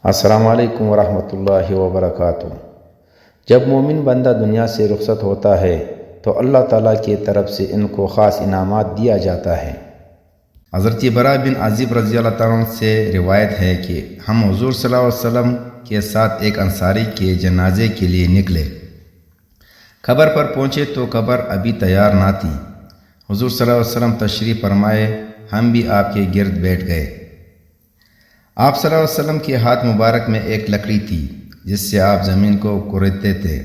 السلام علیکم ورحمۃ اللہ وبرکاتہ۔ جب مومن بندہ دنیا سے رخصت ہوتا ہے تو اللہ تعالیٰ کی طرف سے ان کو خاص انعامات دیا جاتا ہے۔ حضرت برا بن عازب رضی اللہ تعالیٰ عنہ سے روایت ہے کہ ہم حضور صلی اللہ علیہ وسلم کے ساتھ ایک انصاری کے جنازے کے لیے نکلے۔ قبر پر پہنچے تو قبر ابھی تیار نہ تھی۔ حضور صلی اللہ علیہ وسلم تشریف فرمائے، ہم بھی آپ کے گرد بیٹھ گئے۔ آپ صلی اللہ علیہ وسلم کے ہاتھ مبارک میں ایک لکڑی تھی جس سے آپ زمین کو کریدتے تھے۔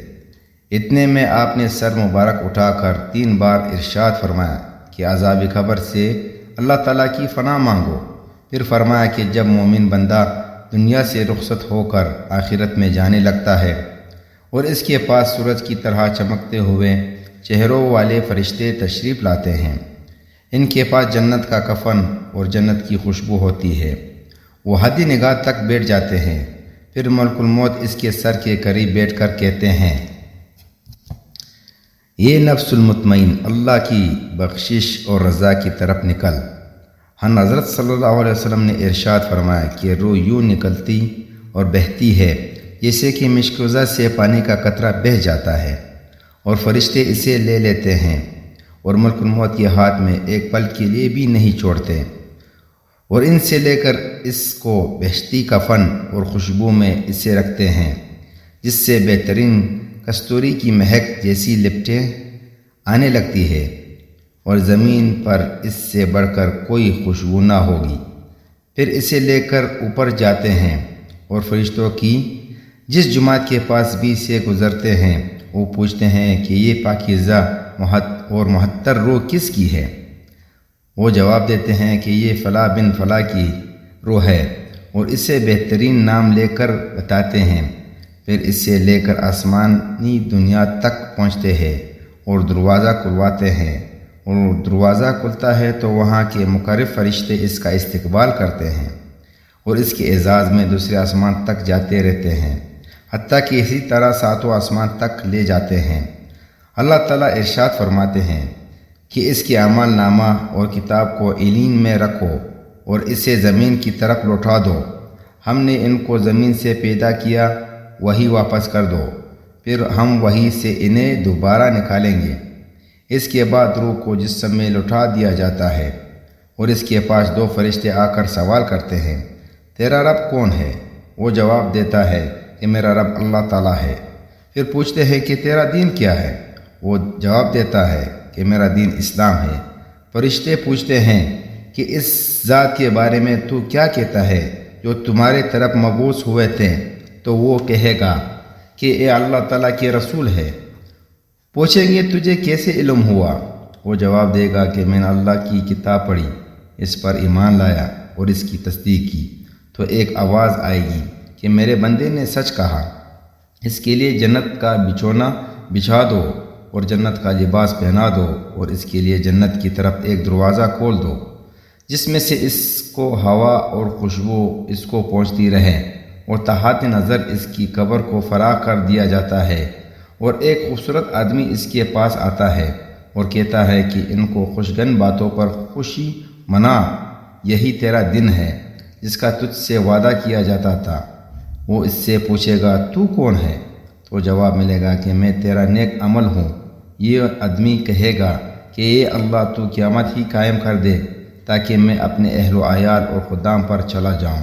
اتنے میں آپ نے سر مبارک اٹھا کر 3 بار ارشاد فرمایا کہ عذاب قبر سے اللہ تعالیٰ کی پناہ مانگو۔ پھر فرمایا کہ جب مومن بندہ دنیا سے رخصت ہو کر آخرت میں جانے لگتا ہے اور اس کے پاس سورج کی طرح چمکتے ہوئے چہروں والے فرشتے تشریف لاتے ہیں، ان کے پاس جنت کا کفن اور جنت کی خوشبو ہوتی ہے، وہ حد نگاہ تک بیٹھ جاتے ہیں۔ پھر ملک الموت اس کے سر کے قریب بیٹھ کر کہتے ہیں، یہ نفس المطمئن، اللہ کی بخشش اور رضا کی طرف نکل۔ ہن حضرت صلی اللہ علیہ وسلم نے ارشاد فرمایا کہ روح یوں نکلتی اور بہتی ہے جیسے کہ مشکوزہ سے پانی کا قطرہ بہہ جاتا ہے، اور فرشتے اسے لے لیتے ہیں اور ملک الموت کے ہاتھ میں ایک پل کے لیے بھی نہیں چھوڑتے، اور ان سے لے کر اس کو بہشتی کفن اور خوشبو میں اسے رکھتے ہیں جس سے بہترین کستوری کی مہک جیسی لپٹیں آنے لگتی ہے، اور زمین پر اس سے بڑھ کر کوئی خوشبو نہ ہوگی۔ پھر اسے لے کر اوپر جاتے ہیں اور فرشتوں کی جس جماعت کے پاس بھی سے گزرتے ہیں وہ پوچھتے ہیں کہ یہ پاکیزہ اور محتر روح کس کی ہے؟ وہ جواب دیتے ہیں کہ یہ فلاں بن فلاں کی روح ہے، اور اسے بہترین نام لے کر بتاتے ہیں۔ پھر اسے لے کر آسمانی دنیا تک پہنچتے ہیں اور دروازہ کھلواتے ہیں، اور دروازہ کھلتا ہے تو وہاں کے مقرب فرشتے اس کا استقبال کرتے ہیں اور اس کے اعزاز میں دوسرے آسمان تک جاتے رہتے ہیں، حتیٰ کہ اسی طرح 7واں آسمان تک لے جاتے ہیں۔ اللہ تعالیٰ ارشاد فرماتے ہیں کہ اس کے اعمال نامہ اور کتاب کو علین میں رکھو اور اسے زمین کی طرف لوٹا دو۔ ہم نے ان کو زمین سے پیدا کیا، وہی واپس کر دو، پھر ہم وہی سے انہیں دوبارہ نکالیں گے۔ اس کے بعد روح کو جسم میں لوٹا دیا جاتا ہے، اور اس کے پاس 2 فرشتے آ کر سوال کرتے ہیں، تیرا رب کون ہے؟ وہ جواب دیتا ہے کہ میرا رب اللہ تعالیٰ ہے۔ پھر پوچھتے ہیں کہ تیرا دین کیا ہے؟ وہ جواب دیتا ہے کہ میرا دین اسلام ہے۔ فرشتے پوچھتے ہیں کہ اس ذات کے بارے میں تو کیا کہتا ہے جو تمہارے طرف مبعوث ہوئے تھے؟ تو وہ کہے گا کہ اے اللہ تعالیٰ کے رسول ہے۔ پوچھیں گے تجھے کیسے علم ہوا؟ وہ جواب دے گا کہ میں نے اللہ کی کتاب پڑھی، اس پر ایمان لایا اور اس کی تصدیق کی، تو ایک آواز آئے گی کہ میرے بندے نے سچ کہا، اس کے لیے جنت کا بچھونا بچھا دو اور جنت کا لباس پہنا دو، اور اس کے لیے جنت کی طرف ایک دروازہ کھول دو جس میں سے اس کو ہوا اور خوشبو اس کو پہنچتی رہے، اور تحت نظر اس کی قبر کو فراغ کر دیا جاتا ہے، اور ایک خوبصورت آدمی اس کے پاس آتا ہے اور کہتا ہے کہ ان کو خوشگن باتوں پر خوشی منا، یہی تیرا دن ہے جس کا تجھ سے وعدہ کیا جاتا تھا۔ وہ اس سے پوچھے گا تو کون ہے؟ تو جواب ملے گا کہ میں تیرا نیک عمل ہوں۔ یہ آدمی کہے گا کہ اے اللہ تو قیامت ہی قائم کر دے تاکہ میں اپنے اہل و عیال اور خدام پر چلا جاؤں۔